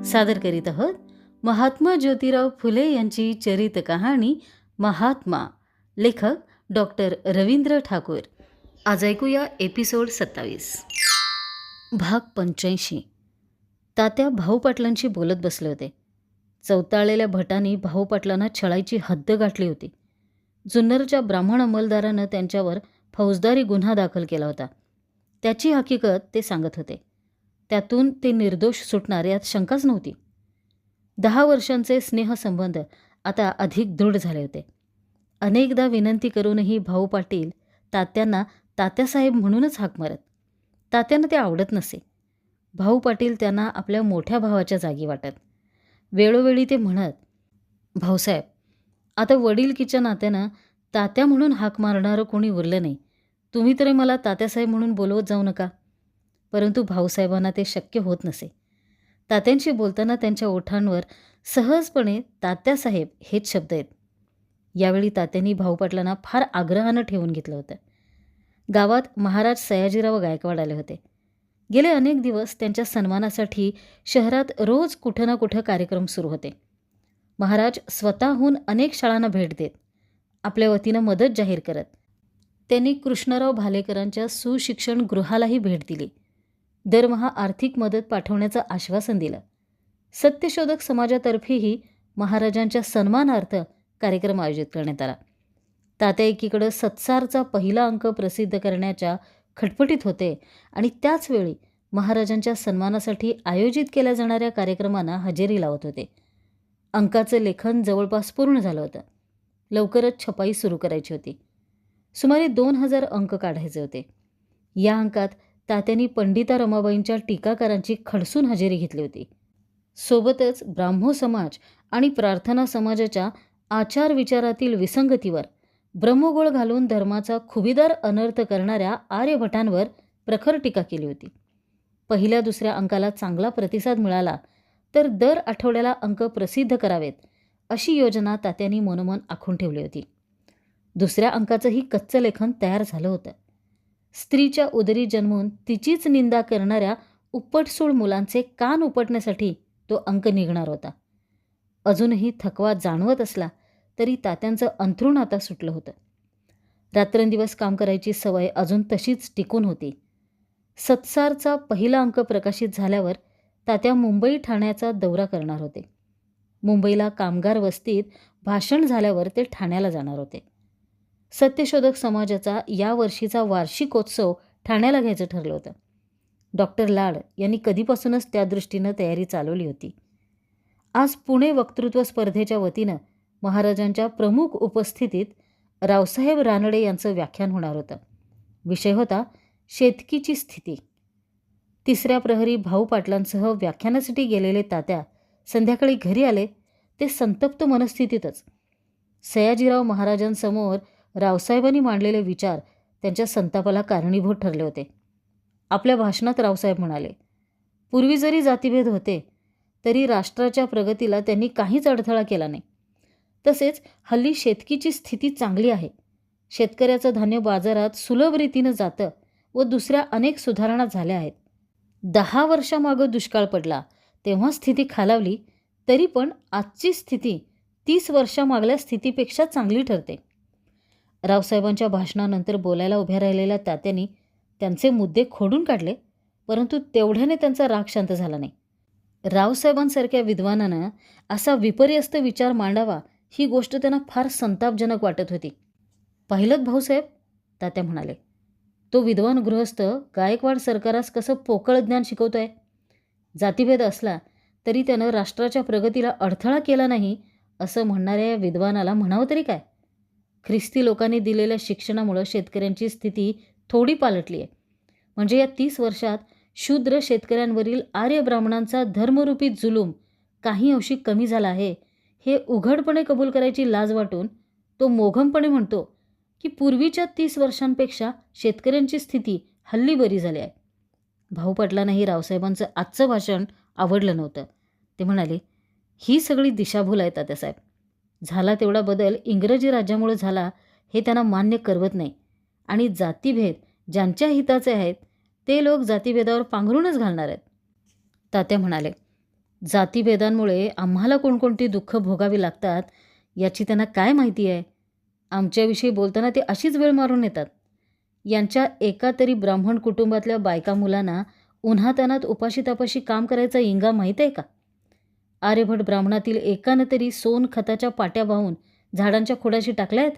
सादर करीत आहोत महात्मा ज्योतिराव फुले यांची चरित कहाणी महात्मा. लेखक डॉक्टर रवींद्र ठाकूर. आज ऐकूया एपिसोड 27. भाग 85. तात्या भाऊ पाटलांशी बोलत बसले होते. चवताळलेल्या भटांनी भाऊ पाटलांना छळायची हद्द गाठली होती. जुन्नरच्या ब्राह्मण अंमलदारानं त्यांच्यावर फौजदारी गुन्हा दाखल केला होता. त्याची हकीकत ते सांगत होते. त्यातून ते निर्दोष सुटणार यात शंकाच नव्हती. 10 वर्षांचे स्नेहसंबंध आता अधिक दृढ झाले होते. अनेकदा विनंती करूनही भाऊ पाटील तात्यांना तात्यासाहेब म्हणूनच हाक मारत. तात्यांना ते आवडत नसे. भाऊ पाटील त्यांना आपल्या मोठ्या भावाच्या जागी वाटत. वेळोवेळी ते म्हणत, भाऊसाहेब, आता वडीलकीच्या नात्यानं तात्या म्हणून हाक मारणारं कोणी उरलं नाही. तुम्ही तरी मला तात्यासाहेब म्हणून बोलवत जाऊ नका. परंतु भाऊसाहेबांना ते शक्य होत नसे. तात्यांशी बोलताना त्यांच्या ओठांवर सहजपणे तात्यासाहेब हेच शब्द आहेत. यावेळी तात्यांनी भाऊ पाटलांना फार आग्रहानं ठेवून घेतलं होतं. गावात महाराज सयाजीराव गायकवाड आले होते. गेले अनेक दिवस त्यांच्या सन्मानासाठी शहरात रोज कुठं ना कुठं कार्यक्रम सुरू होते. महाराज स्वतःहून अनेक शाळांना भेट देत, आपल्या वतीनं मदत जाहीर करत. त्यांनी कृष्णराव भालेकरांच्या सुशिक्षण गृहालाही भेट दिली. दरमहा आर्थिक मदत पाठवण्याचं आश्वासन दिलं. सत्यशोधक समाजातर्फेही महाराजांच्या सन्मानार्थ कार्यक्रम आयोजित करण्यात आला. तात्या एकीकडं सत्सारचा पहिला अंक प्रसिद्ध करण्याच्या खटपटीत होते आणि त्याचवेळी महाराजांच्या सन्मानासाठी आयोजित केल्या जाणाऱ्या कार्यक्रमांना हजेरी लावत होते. अंकाचं लेखन जवळपास पूर्ण झालं होतं. लवकरच छपाई सुरू करायची होती. सुमारे 2000 अंक काढायचे होते. या अंकात तात्यांनी पंडिता रमाबाईंच्या टीकाकारांची खडसून हजेरी घेतली होती. सोबतच ब्राह्मो समाज आणि प्रार्थना समाजाच्या आचार विचारातील विसंगतीवर ब्रह्मगोळ घालून धर्माचा खुबीदार अनर्थ करणाऱ्या आर्यभटांवर प्रखर टीका केली होती. पहिल्या दुसऱ्या अंकाला चांगला प्रतिसाद मिळाला तर दर आठवड्याला अंक प्रसिद्ध करावेत अशी योजना तात्यांनी मनोमन आखून ठेवली होती. दुसऱ्या अंकाचंही कच्चं लेखन तयार झालं होतं. स्त्रीच्या उदरी जन्मून तिचीच निंदा करणाऱ्या उपटसूळ मुलांचे कान उपटण्यासाठी तो अंक निघणार होता. अजूनही थकवा जाणवत असला तरी तात्यांचं अंथरूण आता सुटलं होतं. रात्रंदिवस काम करायची सवय अजून तशीच टिकून होती. सत्सारचा पहिला अंक प्रकाशित झाल्यावर तात्या मुंबई ठाण्याचा दौरा करणार होते. मुंबईला कामगार वस्तीत भाषण झाल्यावर ते ठाण्याला जाणार होते. सत्यशोधक समाजाचा यावर्षीचा वार्षिकोत्सव ठाण्याला घ्यायचं ठरलं होतं. डॉक्टर लाड यांनी कधीपासूनच त्या दृष्टीनं तयारी चालवली होती. आज पुणे वक्तृत्व स्पर्धेच्या वतीनं महाराजांच्या प्रमुख उपस्थितीत रावसाहेब रानडे यांचं व्याख्यान होणार होतं. विषय होता शेतकीची स्थिती. तिसऱ्या प्रहरी भाऊ पाटलांसह व्याख्यानासाठी गेलेले तात्या संध्याकाळी घरी आले ते संतप्त मनस्थितीतच. सयाजीराव महाराजांसमोर रावसाहेबांनी मांडलेले विचार त्यांच्या संतापाला कारणीभूत ठरले होते. आपल्या भाषणात रावसाहेब म्हणाले, पूर्वी जरी जातीभेद होते तरी राष्ट्राच्या प्रगतीला त्यांनी काहीच अडथळा केला नाही. तसेच हल्ली शेतकीची स्थिती चांगली आहे. शेतकऱ्याचं धान्य बाजारात सुलभ रीतीनं जातं व दुसऱ्या अनेक सुधारणा झाल्या आहेत. 10 वर्षामागं दुष्काळ पडला तेव्हा स्थिती खालावली तरी पण आजची स्थिती 30 वर्षामागल्या स्थितीपेक्षा चांगली ठरते. रावसाहेबांच्या भाषणानंतर बोलायला उभ्या राहिलेल्या तात्यांनी त्यांचे मुद्दे खोडून काढले, परंतु तेवढ्याने त्यांचा राग शांत झाला नाही. रावसाहेबांसारख्या विद्वानानं असा विपर्यस्त विचार मांडावा ही गोष्ट त्यांना फार संतापजनक वाटत होती. पाहिलंत भाऊसाहेब, तात्या म्हणाले, तो विद्वान गृहस्थ गायकवाड सरकारास कसं पोकळ ज्ञान शिकवतोय. जातीभेद असला तरी त्यानं राष्ट्राच्या प्रगतीला अडथळा केला नाही असं म्हणणाऱ्या या विद्वानाला म्हणावं तरी काय. ख्रिस्ती लोकांनी दिलेल्या शिक्षणामुळं शेतकऱ्यांची स्थिती थोडी पालटली आहे. म्हणजे या 30 वर्षात शूद्र शेतकऱ्यांवरील आर्य ब्राह्मणांचा धर्मरूपी जुलूम काही अंशी कमी झाला आहे हे उघडपणे कबूल करायची लाज वाटून तो मोघमपणे म्हणतो की पूर्वीच्या 30 वर्षांपेक्षा शेतकऱ्यांची स्थिती हल्ली बरी झाली आहे. भाऊ पाटलांनाही रावसाहेबांचं आजचं भाषण आवडलं नव्हतं. ते म्हणाले, ही सगळी दिशाभूल आहे तात्यासाहेब. झाला तेवढा बदल इंग्रजी राज्यामुळे झाला हे त्यांना मान्य करवत नाही आणि जातीभेद ज्यांच्या हिताचे आहेत ते लोक जातीभेदावर पांघरूनच घालणार आहेत. तात्या म्हणाले, जातीभेदांमुळे आम्हाला कोणकोणती दुःख भोगावी लागतात याची त्यांना काय माहिती आहे? आमच्याविषयी बोलताना ते अशीच वेळ मारून येतात. यांच्या एका तरी ब्राह्मण कुटुंबातल्या बायका मुलांना उन्हातान्हात उपाशी-तापाशी काम करायचा इंगा माहीत आहे का? आर्यभट ब्राह्मणातील एकानं तरी सोन खताच्या पाट्या वाहून झाडांच्या खोडाशी टाकल्यात?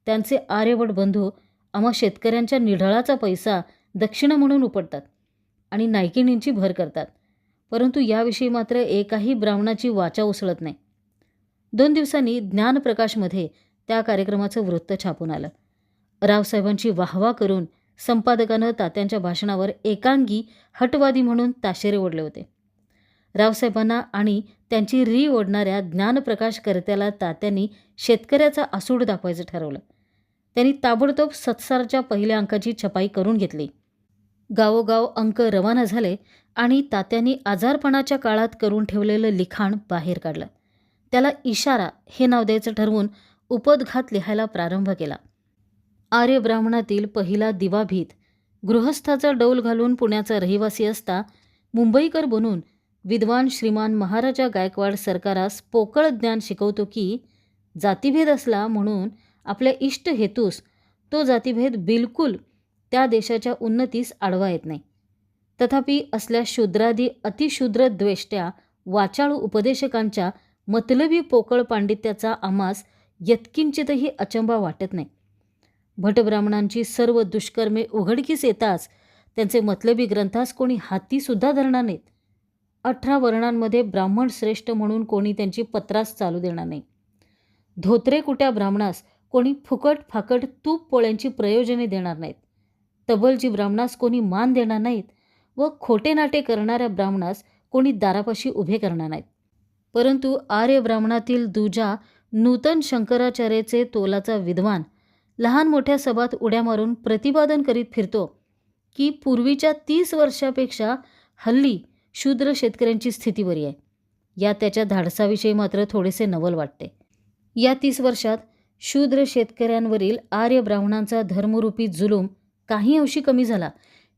त्यांचे आर्यभट बंधू आम्हा शेतकऱ्यांच्या निढळाचा पैसा दक्षिणा म्हणून उपटतात आणि नायकिणींची भर करतात. परंतु याविषयी मात्र एकाही ब्राह्मणाची वाचा उसळत नाही. 2 दिवसांनी ज्ञानप्रकाशमध्ये त्या कार्यक्रमाचं वृत्त छापून आलं. रावसाहेबांची वाहवा करून संपादकानं तात्यांच्या भाषणावर एकांगी हटवादी म्हणून ताशेरे ओढले होते. रावसाहेबांना आणि त्यांची री ओढणाऱ्या ज्ञानप्रकाशकर्त्याला तात्यांनी शेतकऱ्याचा आसूड दाखवायचं ठरवलं. त्यांनी ताबडतोब सत्सारच्या पहिल्या अंकाची छपाई करून घेतली. गावोगाव अंक रवाना झाले आणि तात्यांनी आजारपणाच्या काळात करून ठेवलेलं लिखाण बाहेर काढलं. त्याला इशारा हे नाव द्यायचं ठरवून उपदघात लिहायला प्रारंभ केला. आर्य ब्राह्मणातील पहिला दिवाभीत, गृहस्थाचा डौल घालून पुण्याचा रहिवासी असता मुंबईकर बनून विद्वान श्रीमान महाराजा गायकवाड सरकारास पोकळ ज्ञान शिकवतो की जातीभेद असला म्हणून आपल्या इष्ट हेतूस तो जातीभेद बिलकुल त्या देशाच्या उन्नतीस आडवा येत नाही. तथापि असल्या शूद्रादी अतिशूद्र द्वेष्ट्या वाचाळू उपदेशकांच्या मतलबी पोकळ पांडित्याचा आम्हास यत्किंचितही अचंबा वाटत नाही. भटब्राह्मणांची सर्व दुष्कर्मे उघडकीस येताच त्यांचे मतलबी ग्रंथास कोणी हातीसुद्धा धरणार नाहीत. 18 वर्णांमध्ये ब्राह्मण श्रेष्ठ म्हणून कोणी त्यांची पत्रास चालू देणार नाही. धोत्रे कुट्या ब्राह्मणास कोणी फुकट फाकट तूप पोळ्यांची प्रयोजने देणार नाहीत. तबलजी ब्राह्मणास कोणी मान देणार नाहीत व खोटे नाटे करणाऱ्या ब्राह्मणास कोणी दारापाशी उभे करणार नाहीत. परंतु आर्य ब्राह्मणातील दूजा नूतन शंकराचार्याचे तोलाचा विद्वान लहान मोठ्या सभात उड्या मारून प्रतिपादन करीत फिरतो की पूर्वीच्या 30 वर्षापेक्षा हल्ली शूद्र शेतकऱ्यांची स्थिती बरी आहे. या त्याच्या धाडसाविषयी मात्र थोडेसे नवल वाटते. या 30 वर्षात शूद्र शेतकऱ्यांवरील आर्य ब्राह्मणांचा धर्मरूपी जुलूम काही अंशी कमी झाला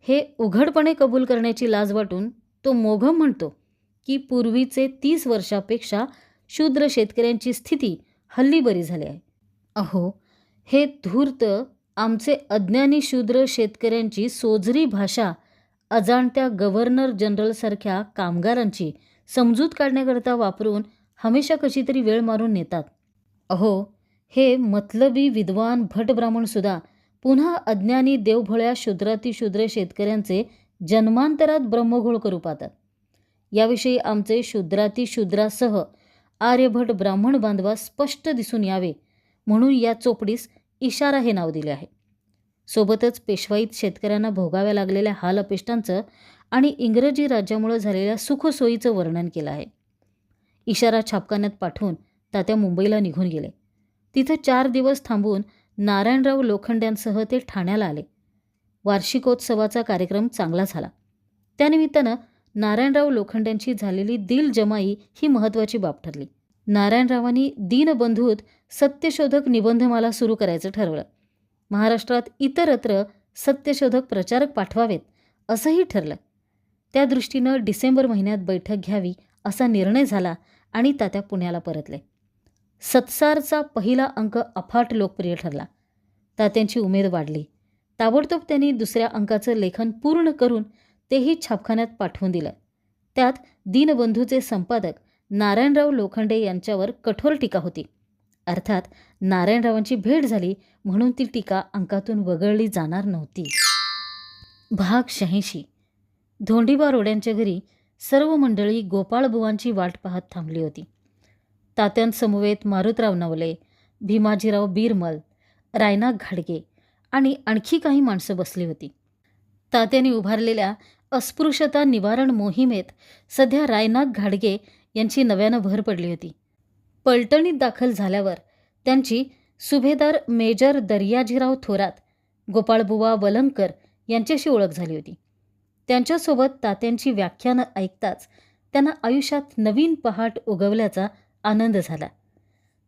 हे उघडपणे कबूल करण्याची लाज वाटून तो मोघम म्हणतो की पूर्वीचे 30 वर्षापेक्षा शूद्र शेतकऱ्यांची स्थिती हल्ली बरी झाली आहे. अहो, हे धूर्त आमचे अज्ञानी शूद्र शेतकऱ्यांची सोजरी भाषा अजाणत्या गव्हर्नर जनरलसारख्या कामगारांची समजूत काढण्याकरता वापरून हमेशा कशी तरी वेळ मारून नेतात. अहो, हे मतलबी विद्वान भटब्राह्मणसुद्धा पुन्हा अज्ञानी देवभोळ्या शूद्रातिशूद्र शेतकऱ्यांचे जन्मांतरात ब्रह्मघोळ करू पाहतात. याविषयी आमचे शूद्रातिशूद्रासह आर्यभट ब्राह्मण बांधवास स्पष्ट दिसून यावे म्हणून या चोपडीस इशारा हे नाव दिले आहे. सोबतच पेशवाईत शेतकऱ्यांना भोगाव्या लागलेल्या हाल अपेष्टांचं आणि इंग्रजी राज्यामुळे झालेल्या सुखसोयीचं वर्णन केलं आहे. इशारा छापखान्यात पाठवून तात्या मुंबईला निघून गेले. तिथं 4 दिवस थांबून नारायणराव लोखंड्यांसह ते ठाण्याला आले. वार्षिकोत्सवाचा कार्यक्रम चांगला झाला. त्यानिमित्तानं नारायणराव लोखंड्यांची झालेली दिलजमाई ही महत्त्वाची बाब ठरली. नारायणरावांनी दीनबंधूत सत्यशोधक निबंधमाला सुरू करायचं ठरवलं. महाराष्ट्रात इतरत्र सत्यशोधक प्रचारक पाठवावेत असंही ठरलं. त्या दृष्टीनं डिसेंबर महिन्यात बैठक घ्यावी असा निर्णय झाला आणि तात्या पुण्याला परतले. सत्सारचा पहिला अंक अफाट लोकप्रिय ठरला. तात्यांची उमेद वाढली. ताबडतोब त्यांनी दुसऱ्या अंकाचं लेखन पूर्ण करून तेही छापखान्यात पाठवून दिलं. त्यात दीनबंधूचे संपादक नारायणराव लोखंडे यांच्यावर कठोर टीका होती. अर्थात नारायणरावांची भेट झाली म्हणून ती टीका अंकातून वगळली जाणार नव्हती. भाग 86. धोंडीबा रोड्यांच्या घरी सर्व मंडळी गोपाळबुवांची वाट पाहत थांबली होती. तात्यांसमवेत मारुतराव नवले, भीमाजीराव बीरमल, रायनाग घाडगे आणि आणखी काही माणसं बसली होती. तात्यांनी उभारलेल्या अस्पृश्यता निवारण मोहिमेत सध्या रायनाग घाडगे यांची नव्यानं भर पडली होती. पलटणीत दाखल झाल्यावर त्यांची सुभेदार मेजर दर्याजीराव थोरात, गोपाळबुवा वलंगकर यांच्याशी ओळख झाली होती. त्यांच्यासोबत तात्यांची व्याख्यानं ऐकताच त्यांना आयुष्यात नवीन पहाट उगवल्याचा आनंद झाला.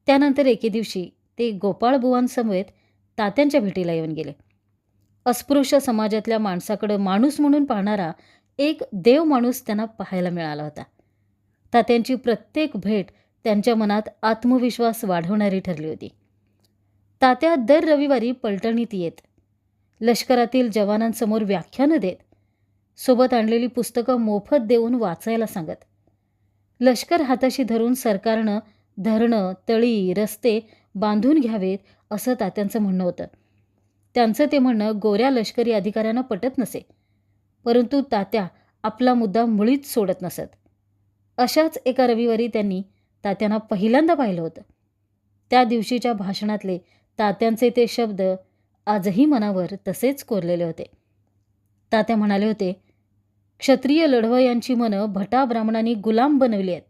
त्यानंतर एके दिवशी ते गोपाळबुवांसमवेत तात्यांच्या भेटीला येऊन गेले. अस्पृश्य समाजातल्या माणसाकडं माणूस म्हणून पाहणारा एक देव माणूस त्यांना पाहायला मिळाला होता. तात्यांची प्रत्येक भेट त्यांच्या मनात आत्मविश्वास वाढवणारी ठरली होती. तात्या दर रविवारी पलटणीत येत, लष्करातील जवानांसमोर व्याख्यानं देत, सोबत आणलेली पुस्तकं मोफत देऊन वाचायला सांगत. लष्कर हाताशी धरून सरकारनं धरणं, तळी, रस्ते बांधून घ्यावेत असं तात्यांचं म्हणणं होतं. त्यांचं ते म्हणणं गोऱ्या लष्करी अधिकाऱ्यांना पटत नसे, परंतु तात्या आपला मुद्दा मुळीच सोडत नसत. अशाच एका रविवारी त्यांनी तात्यांना पहिल्यांदा पाहिलं होतं. त्या दिवशीच्या भाषणातले तात्यांचे ते शब्द आजही मनावर तसेच कोरलेले होते. तात्या म्हणाले होते, क्षत्रिय लढवयांची मनं भटा ब्राह्मणांनी गुलाम बनवली आहेत.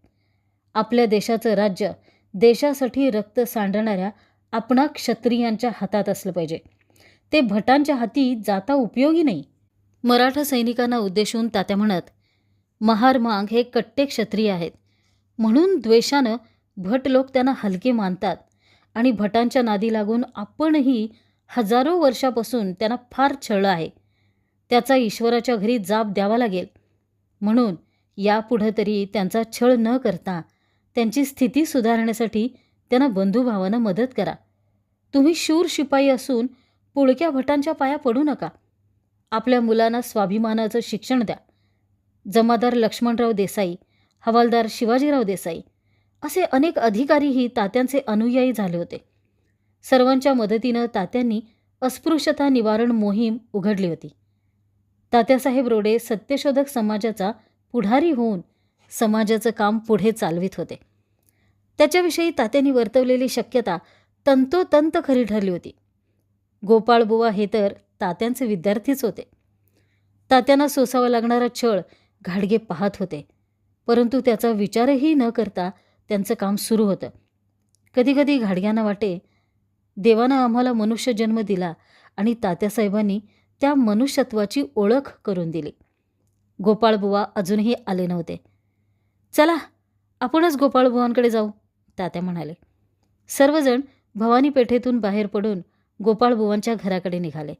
आपल्या देशाचं राज्य देशासाठी रक्त सांडणाऱ्या आपणा क्षत्रियांच्या हातात असलं पाहिजे. ते भटांच्या हाती जाता उपयोगी नाही. मराठा सैनिकांना उद्देशून तात्या म्हणत, महार मांग हे कट्टे क्षत्रिय आहेत, म्हणून द्वेषानं भट लोक त्यांना हलके मानतात आणि भटांच्या नादी लागून आपणही हजारो वर्षापासून त्यांना फार छळलं आहे. त्याचा ईश्वराच्या घरी जाब द्यावा लागेल. म्हणून यापुढं तरी त्यांचा छळ न करता त्यांची स्थिती सुधारण्यासाठी त्यांना बंधुभावानं मदत करा. तुम्ही शूर शिपाई असून पुळक्या भटांच्या पाया पडू नका. आपल्या मुलांना स्वाभिमानाचं शिक्षण द्या. जमादार लक्ष्मणराव देसाई, हवालदार शिवाजीराव देसाई असे अनेक अधिकारीही तात्यांचे अनुयायी झाले होते. सर्वांच्या मदतीनं तात्यांनी अस्पृश्यता निवारण मोहीम उघडली होती. तात्यासाहेब रोडे सत्यशोधक समाजाचा पुढारी होऊन समाजाचं काम पुढे चालवित होते. त्याच्याविषयी तात्यांनी वर्तवलेली शक्यता तंतोतंत खरी ठरली होती. गोपाळबुवा हे तर तात्यांचे विद्यार्थीच होते. तात्यांना सोसावा लागणारा छळ घाडगे पाहत होते, परंतु त्याचा विचारही न करता त्यांचं काम सुरू होतं. कधीकधी घाडग्यांना वाटे, देवानं आम्हाला मनुष्य जन्म दिला आणि तात्यासाहेबांनी त्या मनुष्यत्वाची ओळख करून दिली. गोपाळबुवा अजूनही आले नव्हते. चला आपणच गोपाळबुवांकडे जाऊ, तात्या म्हणाले. सर्वजण भवानी पेठेतून बाहेर पडून गोपाळबुवांच्या घराकडे निघाले.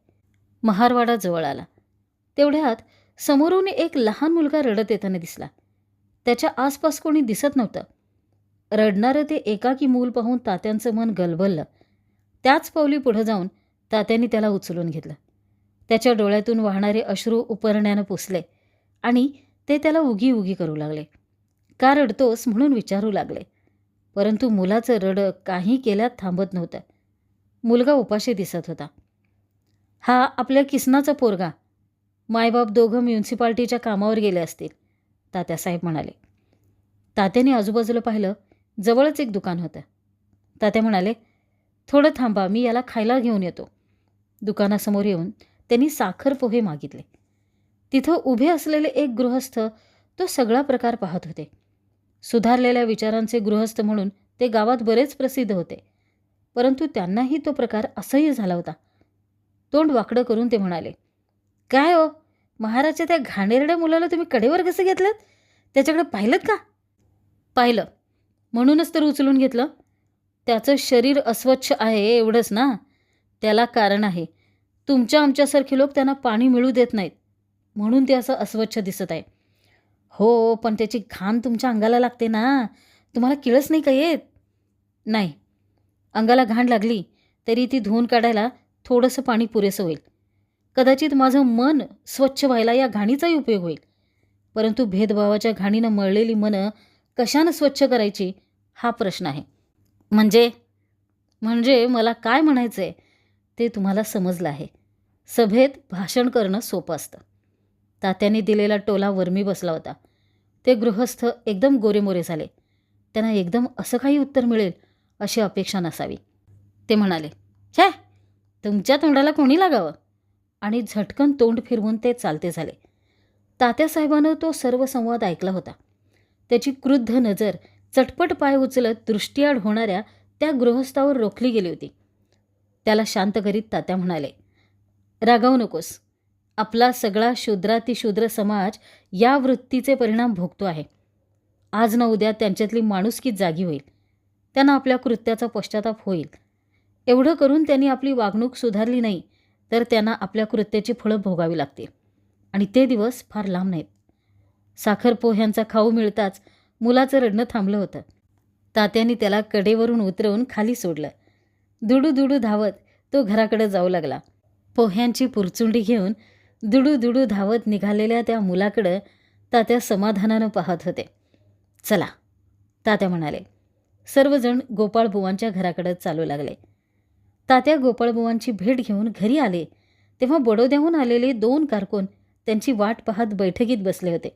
महारवाडा जवळ आला. तेवढ्यात समोरून एक लहान मुलगा रडत येताना दिसला. त्याच्या आसपास कोणी दिसत नव्हतं. रडणारं ते एकाकी मूल पाहून तात्यांचं मन गलबललं. त्याच पावली पुढं जाऊन तात्यांनी त्याला उचलून घेतलं. त्याच्या डोळ्यातून वाहणारे अश्रू उपरण्यानं पुसले आणि ते त्याला उगी उगी करू लागले. का रडतोस म्हणून विचारू लागले, परंतु मुलाचं रडं काही केल्यात थांबत नव्हतं. मुलगा उपाशी दिसत होता. हा आपल्या किसनाचा पोरगा. मायबाप दोघं म्युन्सिपाल्टीच्या कामावर गेले असतील, तात्यासाहेब म्हणाले. तात्याने आजूबाजूला पाहिलं. जवळच एक दुकान होतं. तात्या म्हणाले, थोडं थांबा, मी याला खायला घेऊन येतो. दुकानासमोर येऊन त्यांनी साखर पोहे मागितले. तिथं उभे असलेले एक गृहस्थ तो सगळा प्रकार पाहत होते. सुधारलेल्या विचारांचे गृहस्थ म्हणून ते गावात बरेच प्रसिद्ध होते, परंतु त्यांनाही तो प्रकार असह्य झाला होता. तोंड वाकडं करून ते म्हणाले, काय हो महाराजच्या त्या घाणेरड्या मुलाला तुम्ही कडेवर कसं घेतलं? त्याच्याकडे पाहिलं का? पाहिलं, म्हणूनच तर उचलून घेतलं. त्याचं शरीर अस्वच्छ आहे एवढंच ना. त्याला कारण आहे. तुमच्या आमच्यासारखे लोक त्यांना पाणी मिळू देत नाहीत, म्हणून ते असं अस्वच्छ दिसत आहे. हो, पण त्याची घाण तुमच्या अंगाला लागते ना. तुम्हाला किळस नाही का येत? नाही, अंगाला घाण लागली तरी ती धुवून काढायला थोडंसं पाणी पुरेसं होईल. कदाचित माझं मन स्वच्छ व्हायला या घाणीचाही उपयोग होईल, परंतु भेदभावाच्या घाणीनं मळलेली मनं कशानं स्वच्छ करायची हा प्रश्न आहे. म्हणजे मला काय म्हणायचं आहे ते तुम्हाला समजलं आहे. सभेत भाषण करणं सोपं असतं. तात्यांनी दिलेला टोला वर्मी बसला होता. ते गृहस्थ एकदम गोरेमोरे झाले. त्यांना एकदम असं काही उत्तर मिळेल अशी अपेक्षा नसावी. ते म्हणाले, छे, तुमच्या तोंडाला कोणी लागावं? आणि झटकन तोंड फिरवून ते चालते झाले. तात्यासाहेबानं तो सर्व संवाद ऐकला होता. त्याची क्रुद्ध नजर चटपट पाय उचलत दृष्टीआड होणाऱ्या त्या गृहस्थावर रोखली गेली होती. त्याला शांत करीत तात्या म्हणाले, रागावू नकोस. आपला सगळा शूद्रातिशूद्र समाज या वृत्तीचे परिणाम भोगतो आहे. आज ना उद्या त्यांच्यातली माणुसकी जागी होईल. त्यांना आपल्या कृत्याचा पश्चाताप होईल. एवढं करून त्यांनी आपली वागणूक सुधारली नाही तर त्यांना आपल्या कृत्याची फळं भोगावी लागतील आणि ते दिवस फार लांब नाहीत. साखर पोह्यांचा खाऊ मिळताच मुलाचं रडणं थांबलं होतं. तात्यांनी त्याला कडेवरून उतरवून खाली सोडलं. दुडू दुडू धावत तो घराकडे जाऊ लागला. पोह्यांची पुरचुंडी घेऊन दुडू दुडू धावत निघालेल्या त्या मुलाकडं तात्या समाधानानं पाहत होते. चला, तात्या म्हणाले. सर्वजण गोपाळबुवांच्या घराकडे चालू लागले. तात्या गोपाळबुवांची भेट घेऊन घरी आले तेव्हा बडोद्याहून आलेले 2 कारकून त्यांची वाट पाहत बैठकीत बसले होते.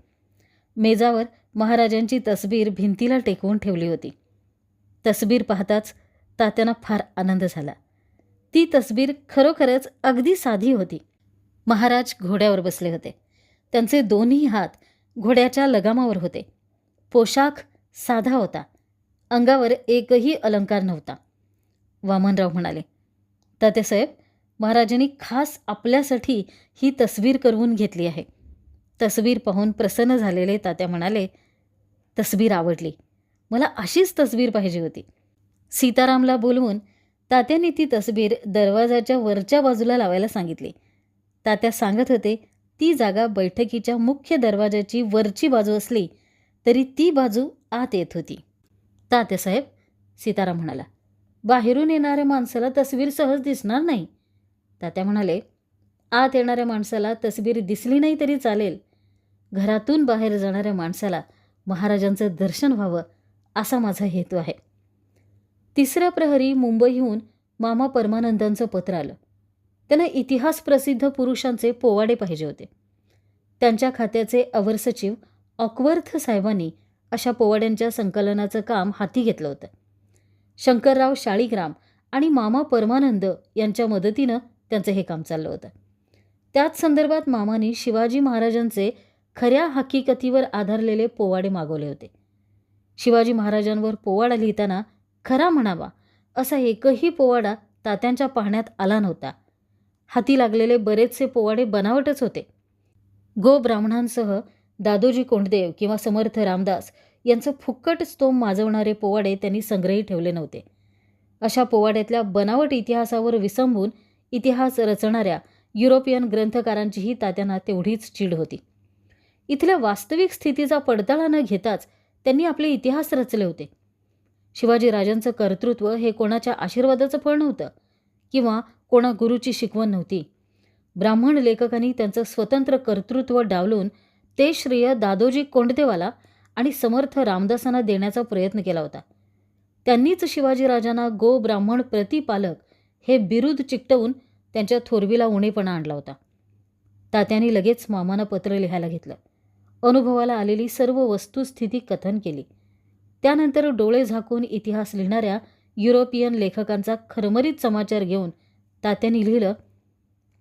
मेजावर महाराजांची तसबीर भिंतीला टेकवून ठेवली होती. तसबीर पाहताच तात्यांना फार आनंद झाला. ती तसबीर खरोखरच अगदी साधी होती. महाराज घोड्यावर बसले होते. त्यांचे दोन्ही हात घोड्याच्या लगामावर होते. पोशाख साधा होता. अंगावर एकही अलंकार नव्हता. वामनराव म्हणाले, तात्यासाहेब, महाराजांनी खास आपल्यासाठी ही तसबीर करवून घेतली आहे. तसबीर पाहून प्रसन्न झालेले तात्या म्हणाले, तसबीर आवडली. मला अशीच तसबीर पाहिजे होती. सीतारामला बोलवून तात्यांनी ती तसबीर दरवाजाच्या वरच्या बाजूला लावायला सांगितली. तात्या सांगत होते, ती जागा बैठकीच्या मुख्य दरवाजाची वरची बाजू असली तरी ती बाजू आत येत होती. तात्यासाहेब, सीताराम म्हणाला, बाहेरून येणाऱ्या माणसाला तसबीर सहज दिसणार नाही. तात्या म्हणाले, आत येणाऱ्या माणसाला तसबीर दिसली नाही तरी चालेल. घरातून बाहेर जाणाऱ्या माणसाला महाराजांचं दर्शन व्हावं असा माझा हेतू आहे. 3ऱ्या प्रहरी मुंबईहून मामा परमानंदांचं पत्र आलं. त्यांना इतिहास प्रसिद्ध पुरुषांचे पोवाडे पाहिजे होते. त्यांच्या खात्याचे अवर सचिव ऑकवर्थ साहेबांनी अशा पोवाड्यांच्या संकलनाचं काम हाती घेतलं होतं. शंकरराव शाळीग्राम आणि मामा परमानंद यांच्या मदतीनं त्यांचं हे काम चाललं होतं. त्याच संदर्भात मामानी शिवाजी महाराजांचे खऱ्या हकीकतीवर आधारलेले पोवाडे मागवले होते. शिवाजी महाराजांवर पोवाडा लिहिताना खरा म्हणावा असा एकही पोवाडा तात्यांच्या पाहण्यात आला नव्हता. हाती लागलेले बरेचसे पोवाडे बनावटच होते. गो ब्राह्मणांसह दादोजी कोंडदेव किंवा समर्थ रामदास यांचं फुक्कट स्तोम माजवणारे पोवाडे त्यांनी संग्रही ठेवले नव्हते. अशा पोवाड्यातल्या बनावट इतिहासावर विसंबून इतिहास रचणाऱ्या युरोपियन ग्रंथकारांचीही तात्यांना तेवढीच चीड होती. इथल्या वास्तविक स्थितीचा पडताळा न घेताच त्यांनी आपले इतिहास रचले होते. शिवाजीराजांचं कर्तृत्व हे कोणाच्या आशीर्वादाचं फळ नव्हतं किंवा कोणा गुरुची शिकवण नव्हती. ब्राह्मण लेखकांनी त्यांचं स्वतंत्र कर्तृत्व डावलून ते श्रेय दादोजी कोंडदेवाला आणि समर्थ रामदासांना देण्याचा प्रयत्न केला होता. त्यांनीच शिवाजीराजांना गो ब्राह्मण प्रतिपालक हे बिरुद चिकटवून त्यांच्या थोरवीला उणेपणा आणला होता. तात्यांनी लगेच मामानं पत्र लिहायला घेतलं. अनुभवाला आलेली सर्व वस्तुस्थिती कथन केली. त्यानंतर डोळे झाकून इतिहास लिहिणाऱ्या युरोपियन लेखकांचा खरमरीत समाचार घेऊन तात्यांनी लिहिलं,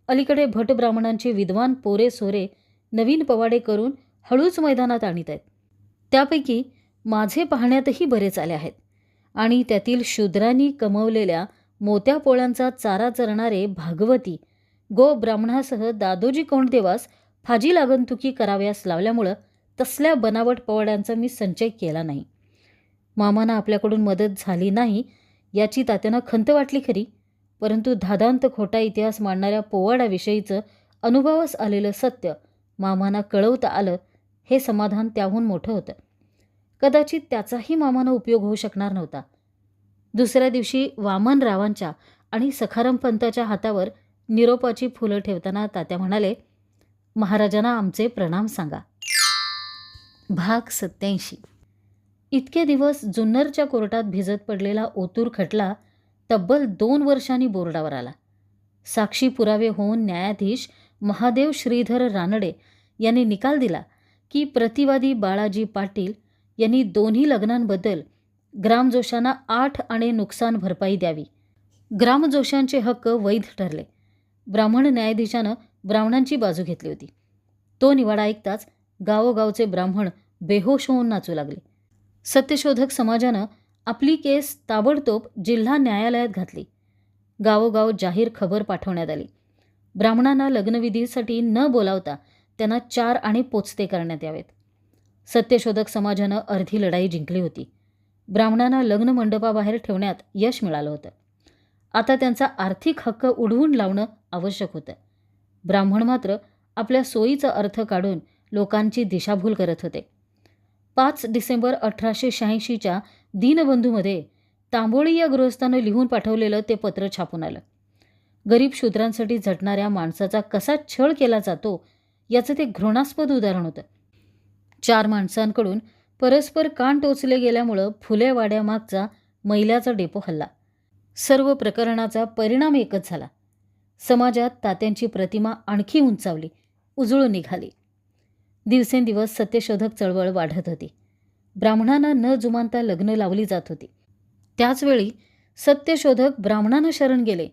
अलीकडे भट ब्राह्मणांचे विद्वान पोरे सोरे नवीन पवाडे करून हळूच मैदानात आणीत आहेत. त्यापैकी माझे पाहण्यातही बरेच आले आहेत आणि त्यातील शूद्रांनी कमवलेल्या मोत्यापोळ्यांचा चारा चरणारे भागवती गो ब्राह्मणासह दादोजी कोंडदेवास फाजी लागंतुकी कराव्यास लावल्यामुळं तसल्या बनावट पवाड्यांचा मी संचय केला नाही. मामांना आपल्याकडून मदत झाली नाही याची तात्यांना खंत वाटली खरी, परंतु धादांत खोटा इतिहास मांडणाऱ्या पोवाड्याविषयीचं अनुभवास आलेलं सत्य मामांना कळवता आलं हे समाधान त्याहून मोठं होतं. कदाचित त्याचाही मामांना उपयोग होऊ शकणार नव्हता. दुसऱ्या दिवशी वामनरावांच्या आणि सखाराम पंताच्या हातावर निरोपाची फुलं ठेवताना तात्या म्हणाले, महाराजांना आमचे प्रणाम सांगा. भाग 87. इतके दिवस जुन्नरच्या कोर्टात भिजत पडलेला ओतूर खटला तब्बल 2 वर्षांनी बोर्डावर आला. साक्षी पुरावे होऊन न्यायाधीश महादेव श्रीधर रानडे यांनी निकाल दिला की प्रतिवादी बाळाजी पाटील यांनी दोन्ही लग्नांबद्दल ग्रामजोशांना 8 आणे नुकसान भरपाई द्यावी. ग्रामजोशांचे हक्क वैध ठरले. ब्राह्मण न्यायाधीशानं ब्राह्मणांची बाजू घेतली होती. तो निवाडा ऐकताच गावोगावचे ब्राह्मण बेहोश होऊन नाचू लागले. सत्यशोधक समाजानं आपली केस ताबडतोब जिल्हा न्यायालयात घातली. गावोगाव जाहीर खबर पाठवण्यात आली. ब्राह्मणांना लग्नविधीसाठी न बोलावता त्यांना 4 आणे पोचते करण्यात यावेत. सत्यशोधक समाजानं अर्धी लढाई जिंकली होती. ब्राह्मणांना लग्न मंडपाबाहेर ठेवण्यात यश मिळालं होतं. आता त्यांचा आर्थिक हक्क उडवून लावणं आवश्यक होतं. ब्राह्मण मात्र आपल्या सोयीचा अर्थ काढून लोकांची दिशाभूल करत होते. 5 डिसेंबर 1886च्या दीनबंधूमध्ये तांबोळी या गृहस्थानं लिहून पाठवलेलं ते पत्र छापून आलं. गरीब शूद्रांसाठी झटणाऱ्या माणसाचा कसा छळ केला जातो याचं ते घृणास्पद उदाहरण होतं. 4 माणसांकडून परस्पर कान टोचले गेल्यामुळं फुले वाड्यामागचा मैल्याचा डेपो हल्ला. सर्व प्रकरणाचा परिणाम एकच झाला. समाजात तात्यांची प्रतिमा आणखी उंचावली, उजळून निघाली. दिवसेंदिवस सत्यशोधक चळवळ वाढत होती. ब्राह्मणांना न जुमानता लग्न लावली जात होती. त्याचवेळी सत्यशोधक ब्राह्मणांना शरण गेले,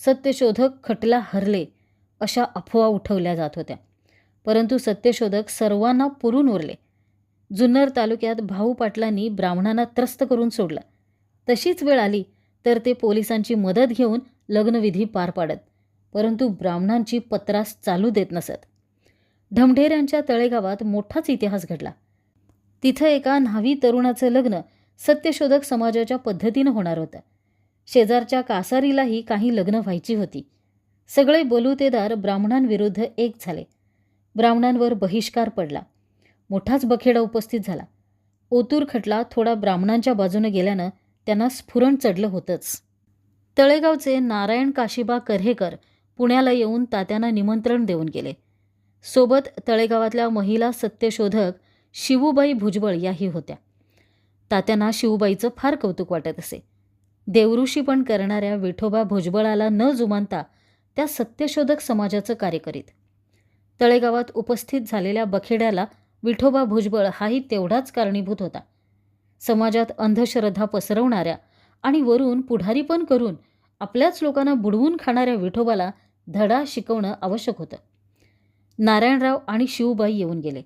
सत्यशोधक खटला हरले अशा अफवा उठवल्या जात होत्या. परंतु सत्यशोधक सर्वांना पुरून उरले. जुन्नर तालुक्यात भाऊ पाटलांनी ब्राह्मणांना त्रस्त करून सोडलं. तशीच वेळ आली तर ते पोलिसांची मदत घेऊन लग्नविधी पार पाडत, परंतु ब्राह्मणांची पत्रास चालू देत नसत. ढमढेऱ्यांच्या तळेगावात मोठाच इतिहास घडला. तिथं एका न्हावी तरुणाचं लग्न सत्यशोधक समाजाच्या पद्धतीनं होणार होतं. शेजारच्या कासारीलाही काही लग्न व्हायची होती. सगळे बलुतेदार ब्राह्मणांविरुद्ध एक झाले. ब्राह्मणांवर बहिष्कार पडला. मोठाच बखेडा उपस्थित झाला. ओतूर खटला थोडा ब्राह्मणांच्या बाजूने गेल्यानं त्यांना स्फुरण चढलं होतंच. तळेगावचे नारायण काशीबा कऱ्हेकर पुण्याला येऊन तात्यांना निमंत्रण देऊन गेले. सोबत तळेगावातल्या महिला सत्यशोधक शिवूबाई भुजबळ याही होत्या. तात्यांना शिवूबाईचं फार कौतुक वाटत असे. देवऋषी पण करणाऱ्या विठोबा भुजबळाला न जुमानता त्या सत्यशोधक समाजाचं कार्य करीत. तळेगावात उपस्थित झालेल्या बखेड्याला विठोबा भुजबळ हाही तेवढाच कारणीभूत होता. समाजात अंधश्रद्धा पसरवणाऱ्या आणि वरून पुढारीपण करून आपल्याच लोकांना बुडवून खाणाऱ्या विठोबाला धडा शिकवणं आवश्यक होतं. नारायणराव आणि शिवबाई येऊन गेले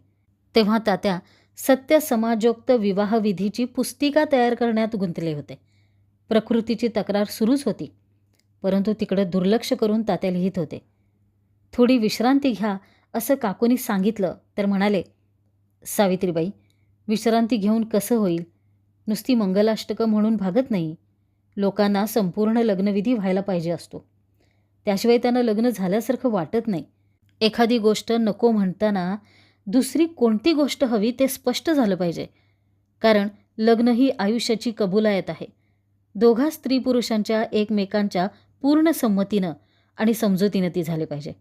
तेव्हा तात्या सत्य समाजोक्त विवाहविधीची पुस्तिका तयार करण्यात गुंतले होते. प्रकृतीची तक्रार सुरूच होती, परंतु तिकडे दुर्लक्ष करून तात्या लिहित होते. थोडी विश्रांती घ्या असं काकूनी सांगितलं तर म्हणाले, सावित्रीबाई, विश्रांती घेऊन कसं होईल? नुसती मंगलाष्टकं म्हणून भागत नाही. लोकांना संपूर्ण लग्नविधी व्हायला पाहिजे असतो. त्याशिवाय त्यांना लग्न झाल्यासारखं वाटत नाही. एखादी गोष्ट नको म्हणताना दुसरी कोणती गोष्ट हवी ते स्पष्ट झालं पाहिजे. कारण लग्न ही आयुष्याची कबुलायत आहे. दोघा स्त्री पुरुषांच्या एकमेकांच्या पूर्ण संमतीनं आणि समजुतीनं ती झाली पाहिजे.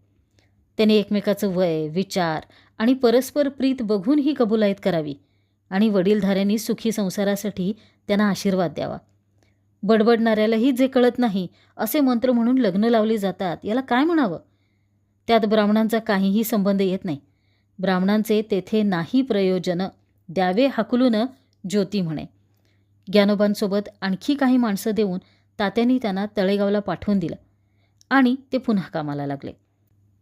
त्यांनी एकमेकाचं वय, विचार आणि परस्पर प्रीत बघून ही कबुलायत करावी आणि वडीलधाऱ्यांनी सुखी संसारासाठी त्यांना आशीर्वाद द्यावा. बडबडणाऱ्यालाही जे कळत नाही असे मंत्र म्हणून लग्न लावली जातात, याला काय म्हणावं? त्यात ब्राह्मणांचा काहीही संबंध येत नाही. ब्राह्मणांचे तेथे नाही प्रयोजन, द्यावे हाकलून ज्योती म्हणे. ज्ञानोबांसोबत आणखी काही माणसं देऊन तात्यांनी त्यांना तळेगावला पाठवून दिलं आणि ते पुन्हा कामाला लागले.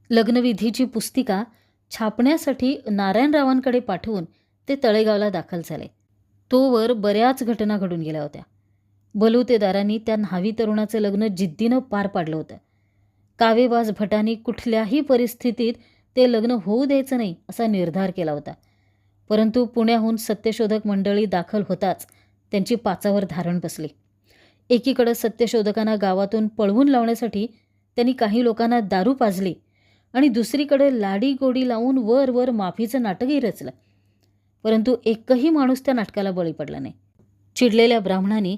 लग्नविधीची पुस्तिका छापण्यासाठी नारायणरावांकडे पाठवून ते तळेगावला दाखल झाले. तोवर बऱ्याच घटना घडून गेल्या होत्या. बलुतेदारांनी त्या न्हावी तरुणाचं लग्न जिद्दीनं पार पाडलं होतं. कावेबाज भटांनी कुठल्याही परिस्थितीत ते लग्न होऊ द्यायचं नाही असा निर्धार केला होता. परंतु पुण्याहून सत्यशोधक मंडळी दाखल होताच त्यांची पाचावर धारण बसली. एकीकडे सत्यशोधकांना गावातून पळवून लावण्यासाठी त्यांनी काही लोकांना दारू पाजली आणि दुसरीकडे लाडी गोडी लावून वर वर माफीचं नाटकही रचलं. परंतु एकही माणूस त्या नाटकाला बळी पडला नाही. चिडलेल्या ब्राह्मणांनी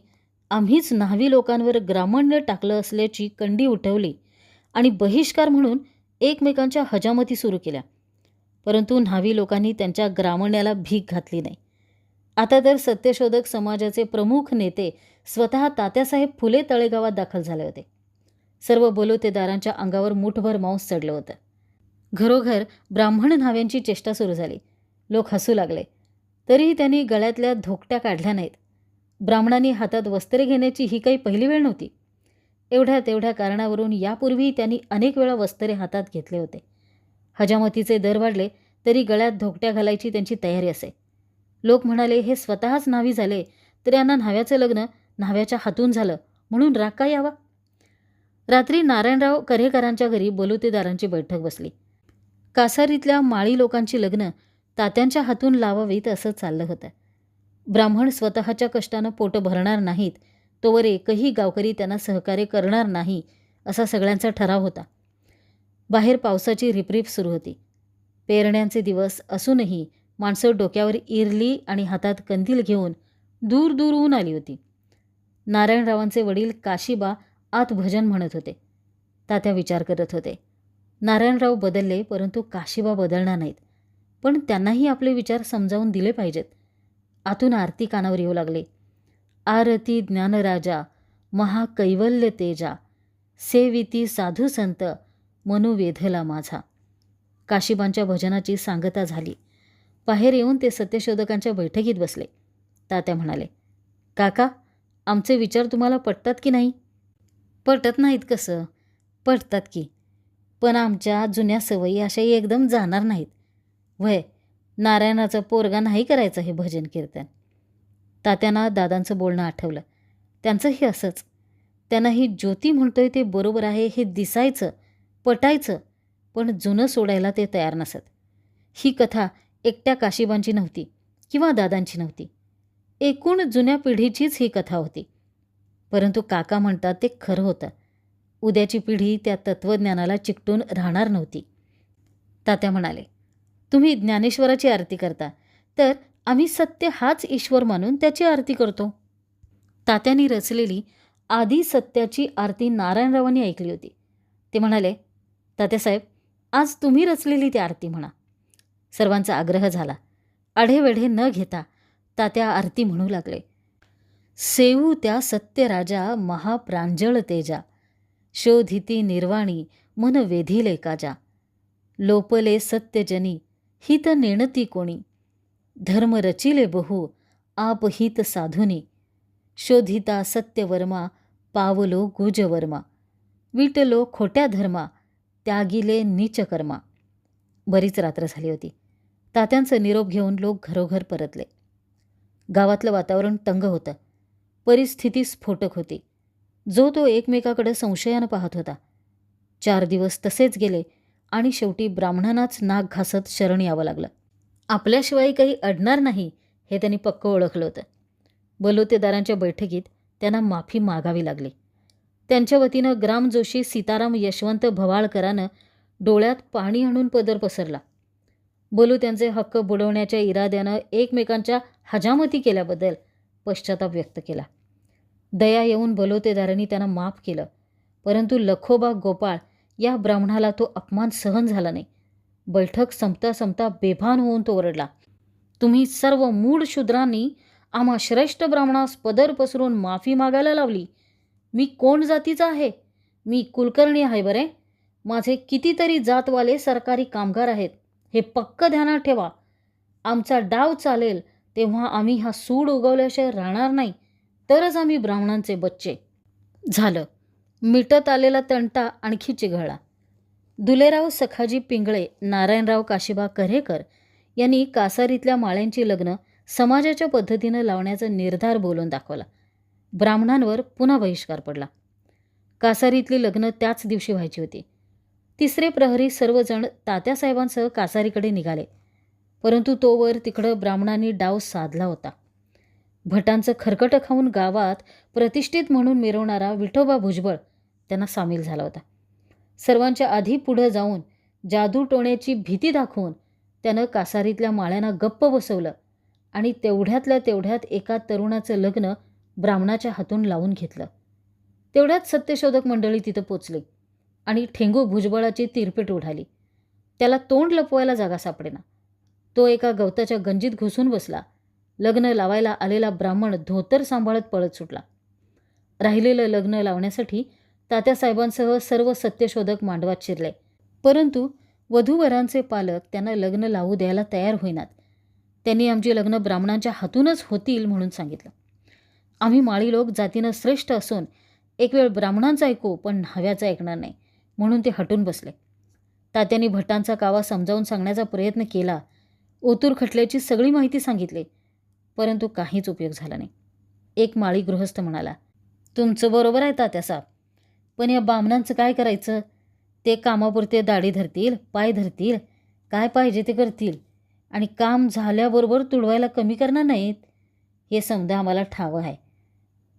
आम्हीच न्हावी लोकांवर ग्रामण्य टाकलं असल्याची कंडी उठवली आणि बहिष्कार म्हणून एकमेकांच्या हजामती सुरू केल्या. परंतु न्हावी लोकांनी त्यांच्या ग्रामण्याला भीक घातली नाही. आता तर सत्यशोधक समाजाचे प्रमुख नेते स्वतः तात्यासाहेब फुले तळेगावात दाखल झाले होते. सर्व बलुतेदारांच्या अंगावर मुठभर मांस चढलं होतं. घरोघर ब्राह्मण न्हाव्यांची चेष्टा सुरू झाली. लोक हसू लागले. तरीही त्यांनी गळ्यातल्या धोकट्या काढल्या नाहीत. ब्राह्मणांनी हातात वस्त्रे घेण्याची ही काही पहिली वेळ नव्हती. एवढ्या तेवढ्या कारणावरून यापूर्वी त्यांनी अनेक वेळा वस्त्रे हातात घेतले होते. हजामतीचे दर वाढले तरी गळ्यात धोकट्या घालायची त्यांची तयारी असे. लोक म्हणाले, हे स्वतःच न्हावी झाले तर यांना न्हाव्याचं लग्न न्हाव्याच्या हातून झालं म्हणून राग का यावा? रात्री नारायणराव कऱ्हेकरांच्या घरी बलुतेदारांची बैठक बसली. कासारीतल्या माळी लोकांची लग्न तात्यांच्या हातून लावावीत असं चाललं होतं. ब्राह्मण स्वतःच्या कष्टानं पोट भरणार नाहीत तोवर एकही गावकरी त्यांना सहकार्य करणार नाही असा सगळ्यांचा ठराव होता. बाहेर पावसाची रिपरिप सुरू होती. पेरण्यांचे दिवस असूनही माणसं डोक्यावर इरली आणि हातात कंदील घेऊन दूर दूरहून आली होती. नारायणरावांचे वडील काशीबा आत भजन म्हणत होते. तात्या विचार करत होते. नारायणराव बदलले, परंतु काशीबा बदलणार नाहीत. पण त्यांनाही आपले विचार समजावून दिले पाहिजेत. आतून आरती कानावर येऊ लागले. आरती ज्ञानराजा महाकैवल्य तेजा, सेविती साधू संत मनू वेधला माझा. काशीबांच्या भजनाची सांगता झाली. बाहेर येऊन ते सत्यशोधकांच्या बैठकीत बसले. तात्या म्हणाले, काका, आमचे विचार तुम्हाला पटतात की नाही? पटत नाहीत कसं? पटतात की, पण आमच्या जुन्या सवयी अशाही एकदम जाणार नाहीत. वय, नारायणाचा पोरगा नाही करायचं हे भजन कीर्तन. तात्यांना दादांचं बोलणं आठवलं. त्यांचंही असंच. त्यांना ही ज्योती म्हणतोय ते बरोबर आहे हे दिसायचं, पटायचं, पण जुनं सोडायला ते तयार नसत. ही कथा एकट्या काशीबांची नव्हती किंवा दादांची नव्हती. एकूण जुन्या पिढीचीच ही कथा होती. परंतु काका म्हणतात ते खरं होतं. उद्याची पिढी त्या तत्त्वज्ञानाला चिकटून राहणार नव्हती. तात्या म्हणाले, तुम्ही ज्ञानेश्वराची आरती करता, तर आम्ही सत्य हाच ईश्वर मानून त्याची आरती करतो. तात्यांनी रचलेली आदी सत्याची आरती नारायणरावांनी ऐकली होती. ते म्हणाले, तात्यासाहेब, आज तुम्ही रचलेली ती आरती म्हणा. सर्वांचा आग्रह झाला. आढेवेढे न घेता तात्या आरती म्हणू लागले. सेवू त्या सत्यराजा महाप्रांजळ तेजा, शोधिती निर्वाणी मन वेधिले काजा, लोपले सत्यजनी हित नेणती कोणी, धर्म रचिले बहु आप हित साधुनी, शोधिता सत्यवर्मा पावलो गुजवर्मा, विटलो खोट्या धर्मा त्यागिले नीचकर्मा. बरीच रात्र झाली होती. तात्यांचं निरोप घेऊन लोक घरोघर परतले. गावातलं वातावरण तंग होतं. परिस्थिती स्फोटक होती. जो तो एकमेकाकडे संशयानं पाहत होता. 4 दिवस तसेच गेले आणि शेवटी ब्राह्मणांनाच नाक घासत शरण यावं लागलं. आपल्याशिवाय काही अडणार नाही हे त्यांनी पक्क ओळखलं होतं. बलुतेदारांच्या बैठकीत त्यांना माफी मागावी लागली. त्यांच्या वतीनं ग्रामजोशी सीताराम यशवंत भवाळकरानं डोळ्यात पाणी आणून पदर पसरला. बलुत्यांचे हक्क बुडवण्याच्या इराद्यानं एकमेकांच्या हजामती केल्याबद्दल पश्चाताप व्यक्त केला. दया येऊन बलुतेदारांनी त्यांना माफ केलं, परंतु लखोबा गोपाळ या ब्राह्मणाला तो अपमान सहन झाला नाही. बैठक संपता संपता बेभान होऊन तो ओरडला, तुम्ही सर्व मूढ शूद्रांनी आम्हा श्रेष्ठ ब्राह्मणास पदर पसरून माफी मागायला लावली. मी कोण जातीचा आहे? मी कुलकर्णी आहे बरे. माझे कितीतरी जातवाले सरकारी कामगार आहेत, हे पक्क ध्यानात ठेवा. आमचा डाव चालेल तेव्हा आम्ही हा सूड उगवल्याशिवाय राहणार नाही, तरच आम्ही ब्राह्मणांचे बच्चे. झालं. मिटत आलेला तंटा आणखी चिघळला. दुलेराव सखाजी पिंगळे, नारायणराव काशीबा कऱ्हेकर यांनी कासारीतल्या माळ्यांची लग्न समाजाच्या पद्धतीनं लावण्याचा निर्धार बोलून दाखवला. ब्राह्मणांवर पुन्हा बहिष्कार पडला. कासारीतली लग्न त्याच दिवशी व्हायची होती. 3रे प्रहरी सर्वजण तात्यासाहेबांसह कासारीकडे निघाले, परंतु तोवर तिकडं ब्राह्मणांनी डाव साधला होता. भटांचं खरकटं खाऊन गावात प्रतिष्ठित म्हणून मिरवणारा विठोबा भुजबळ त्यांना सामील झाला होता. सर्वांच्या आधी पुढं जाऊन जादूटोण्याची भीती दाखवून त्यानं कासारीतल्या माळ्यांना गप्प बसवलं आणि तेवढ्यातल्या तेवढ्यात एका तरुणाचं लग्न ब्राह्मणाच्या हातून लावून घेतलं. तेवढ्यात सत्यशोधक मंडळी तिथं पोचली आणि ठेंगू भुजबळाची तिरपीट उडाली. त्याला तोंड लपवायला जागा सापडेना. तो एका गवताच्या गंजीत घुसून बसला. लग्न लावायला आलेला ब्राह्मण धोतर सांभाळत पळत सुटला. राहिलेलं लग्न लावण्यासाठी तात्यासाहेबांसह सर्व सत्यशोधक मांडवात शिरले, परंतु वधूवरांचे पालक त्यांना लग्न लावू द्यायला तयार होईनात. त्यांनी आमची लग्न ब्राह्मणांच्या हातूनच होतील म्हणून सांगितलं. आम्ही माळी लोक जातीनं श्रेष्ठ असून एक वेळ ब्राह्मणांचं ऐकू पण न्हाव्याचं ऐकणार नाही म्हणून ते हटून बसले. तात्यांनी भटांचा कावा समजावून सांगण्याचा प्रयत्न केला. ओतूर खटल्याची सगळी माहिती सांगितली, परंतु काहीच उपयोग झाला नाही. एक माळी गृहस्थ म्हणाला, तुमचं बरोबर आहे तात्यासाहेब, पण या बामणांचं काय करायचं? ते कामापुरते दाढी धरतील, पाय धरतील, काय पाहिजे ते करतील आणि काम झाल्याबरोबर तुडवायला कमी करणार नाहीत. हे समजा आम्हाला ठावं आहे,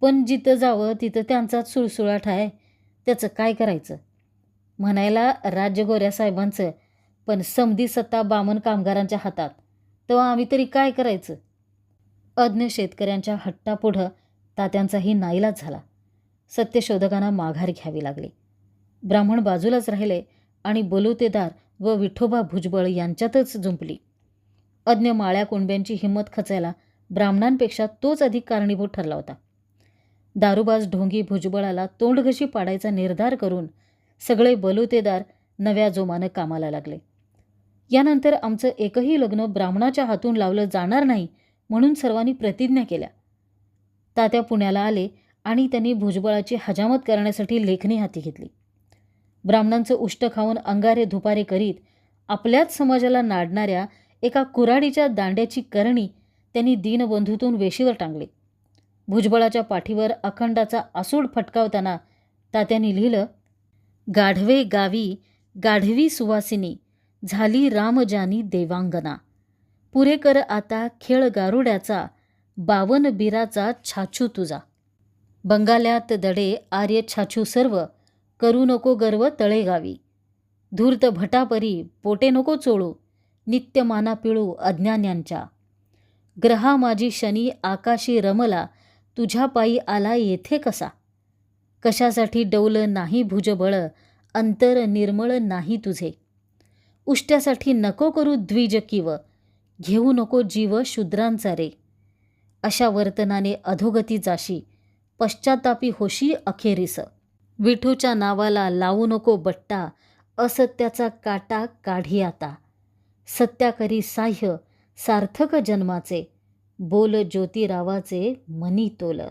पण जिथं जावं तिथं त्यांचाच सुळसुळाट आहे. त्याचं काय करायचं? म्हणायला राज्य गोऱ्या साहेबांचं, पण समधी सत्ता बामण कामगारांच्या हातात. तेव्हा आम्ही तरी काय करायचं? अज्ञ शेतकऱ्यांच्या हट्टापुढं तात्यांचाही नाईलाज झाला. सत्यशोधकांना माघार घ्यावी लागली. ब्राह्मण बाजूलाच राहिले आणि बलुतेदार व विठोबा भुजबळ यांच्यातच जुंपली. अज्ञ माळ्या कुणब्यांची हिंमत खचायला ब्राह्मणांपेक्षा तोच अधिक कारणीभूत ठरला होता. दारूबाज ढोंगी भुजबळाला तोंडघशी पाडायचा निर्धार करून सगळे बलुतेदार नव्या जोमानं कामाला लागले. यानंतर आमचं एकही लग्न ब्राह्मणाच्या हातून लावलं जाणार नाही म्हणून सर्वांनी प्रतिज्ञा केल्या. तात्या पुण्याला आले आणि त्यांनी भुजबळाची हजामत करण्यासाठी लेखणी हाती घेतली. ब्राह्मणांचं उष्ट खाऊन अंगारे धुपारे करीत आपल्याच समाजाला नाडणाऱ्या एका कुऱ्हाडीच्या दांड्याची करणी त्यांनी दीनबंधूतून वेशीवर टांगली. भुजबळाच्या पाठीवर अखंडाचा आसूड फटकावताना तात्यांनी लिहिलं, गाढवे गावी गाढवी सुवासिनी झाली रामजानी देवांगना. पुरे कर आता खेळ गारुड्याचा 52 बिराचा छाछू तुझा. बंगाल्यात दडे आर्य छाछू सर्व करू नको गर्व तळेगावी. धूर्त भटापरी पोटे नको चोळू नित्यमाना पिळू अज्ञान्यांच्या. ग्रहा माझी शनी आकाशी रमला तुझ्या पायी आला येथे कसा. कशासाठी डौल नाही भुजबळ अंतर निर्मळ नाही तुझे. उष्ट्यासाठी नको करू द्विज किव घेऊ नको जीव शूद्रांचा रे. अशा वर्तनाने अधोगती जाशी पश्चातापी होशी अखेरीस. विठूच्या नावाला लावू नको बट्टा असत्याचा काटा काढी आता. सत्याकरी साह्य सार्थक जन्माचे बोल ज्योतिरावाचे मनी तोल.